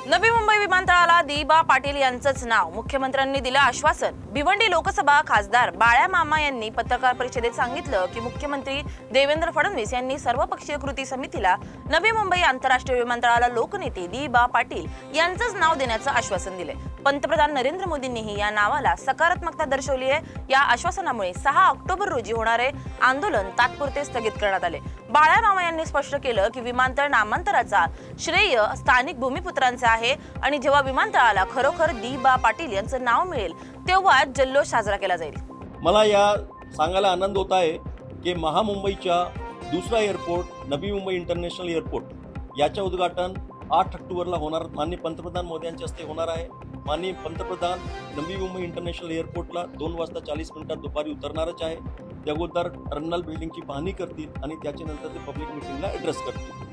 नवी मुंबई विमानतळाला दी.बा. पाटील यांचंच नाव, मुख्यमंत्र्यांनी दिलं आश्वासन। भिवंडी लोकसभा खासदार बाळ्या मामा यांनी पत्रकार परिषदेत सांगितलं की मुख्यमंत्री देवेंद्र फडणवीस यांनी सर्वपक्षीय कृती समितीला नवी मुंबई आंतरराष्ट्रीय विमानतळाला लोकनेते दी.बा. पाटील यांचंच नाव देण्याचं आश्वासन दिले। पंतप्रधान नरेंद्र मोदींनीही या नावाला सकारात्मकता दर्शवली आहे। या आश्वासनामुळे 6 ऑक्टोबर रोजी होणारे आंदोलन तात्पुरते स्थगित करण्यात आले। बाळ्या मामा यांनी स्पष्ट केलं की विमानतळ नामांतराचा श्रेय स्थानिक भूमिपुत्रांचा आहे आणि जेव्हा विमानतळाला खरोखर दी.बा. पाटील यांचं नाव मिळेल तेव्हा जल्लोष साजरा केला जाईल। मला या सांगायला आनंद होत आहे की महामुंबईच्या दुसरा airport Navi Mumbai international airport याचं उद्घाटन 8 ऑक्टोबरला होणार, माननीय पंतप्रधान मोदींच्या हस्ते होणार आहे। माननीय पंतप्रधान नवी मुंबई इंटरनॅशनल एअरपोर्टला 2:40 दुपारी उतरणारच आहे। त्या अगोदर टर्मिनल बिल्डिंगची पाहणी करतील आणि त्याच्यानंतर ते पब्लिक मीटिंगला ॲड्रेस करतील।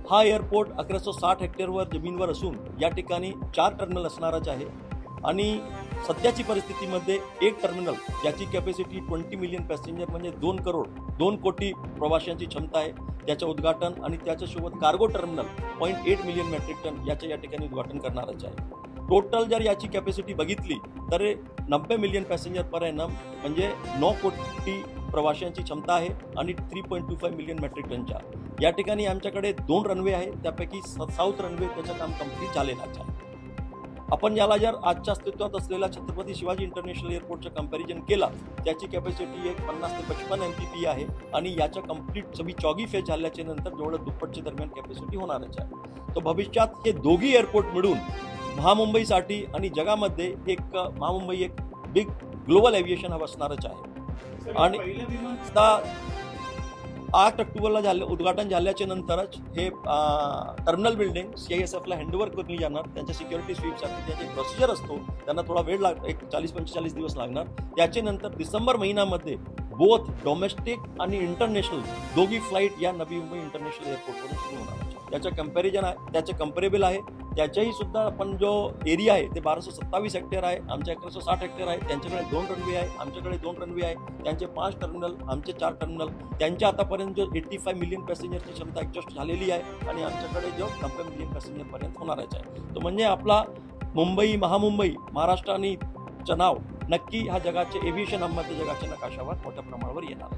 हा एअरपोर्ट 1160 हेक्टरवर जमीनवर असून या ठिकाणी 4 टर्मिनल असणारच आहे आणि सध्याची परिस्थितीमध्ये एक टर्मिनल ज्याची कॅपॅसिटी 20 मिलियन पॅसेंजर म्हणजे 2 कोटी प्रवाशांची क्षमता आहे, त्याचं उद्घाटन आणि त्याच्यासोबत cargo terminal 0.8 million metric ton याचं या ठिकाणी उद्घाटन करणारच आहे। टोटल जर याची कॅपॅसिटी बघितली तर 90 मिलियन पॅसेंजर पर एनम म्हणजे 9 कोटी प्रवाशांची क्षमता आहे आणि 3.25 मिलियन मेट्रिक टनच्या या ठिकाणी आमच्याकडे 2 रनवे आहे, त्यापैकी साऊथ रनवे त्याचं काम कंप्लीट झालेलाच आहे। आपण याला जर आजच्या अस्तित्वात असलेला छत्रपती शिवाजी इंटरनॅशनल एअरपोर्टचं कंपॅरिझन केला, त्याची कॅपॅसिटी 50 ते 55 MPP आहे आणि याच्या कंप्लीट सभी 4 फेज झाल्याच्या नंतर जवळ दुप्पटच्या दरम्यान कॅपॅसिटी होणारच आहे। तर भविष्यात हे दोघी एअरपोर्ट मिळून महामुंबईसाठी आणि जगामध्ये एक महामुंबई एक बिग ग्लोबल एव्हिएशन हब असणारच आहे। आणि 8 ऑक्टोबरला उद्घाटन झाल्याच्या नंतरच हे टर्मिनल बिल्डिंग CISFला हँडओव्हर केली जाणार। त्यांच्या सिक्युरिटी स्वीपसाठी त्याचे प्रोसिजर असतो, त्यांना थोडा वेळ एक 40-45 दिवस लागणार। त्याच्यानंतर डिसेंबर महिन्यामध्ये बोथ डोमेस्टिक आणि इंटरनॅशनल दोघी फ्लाईट या नवी मुंबई इंटरनॅशनल एअरपोर्टवरून सुरू होणार आहे। त्याचं कंपॅरिझन आहे, त्याचं कंपेरेबल आहे, त्याच्याही सुद्धा आपण जो एरिया आहे ते 1227 हेक्टर आहे, आमच्या 1160 हेक्टर आहे। त्यांच्याकडे 2 रनवे आहे, आमच्याकडे 2 रनवे आहे, त्यांचे 5 टर्मिनल, आमचे 4 टर्मिनल। त्यांच्या आतापर्यंत जो 85 मिलियन पॅसेंजरची क्षमता ॲडजस्ट झालेली आहे आणि आमच्याकडे जो 90 मिलियन पॅसेंजरपर्यंत होणारच आहे। तो म्हणजे आपला मुंबई महामुंबई महाराष्ट्र आणि नाव नक्की ह्या जगाचे एव्हिएशन हबमध्ये जगाच्या नकाशावर मोठ्या प्रमाणावर येणार आहे।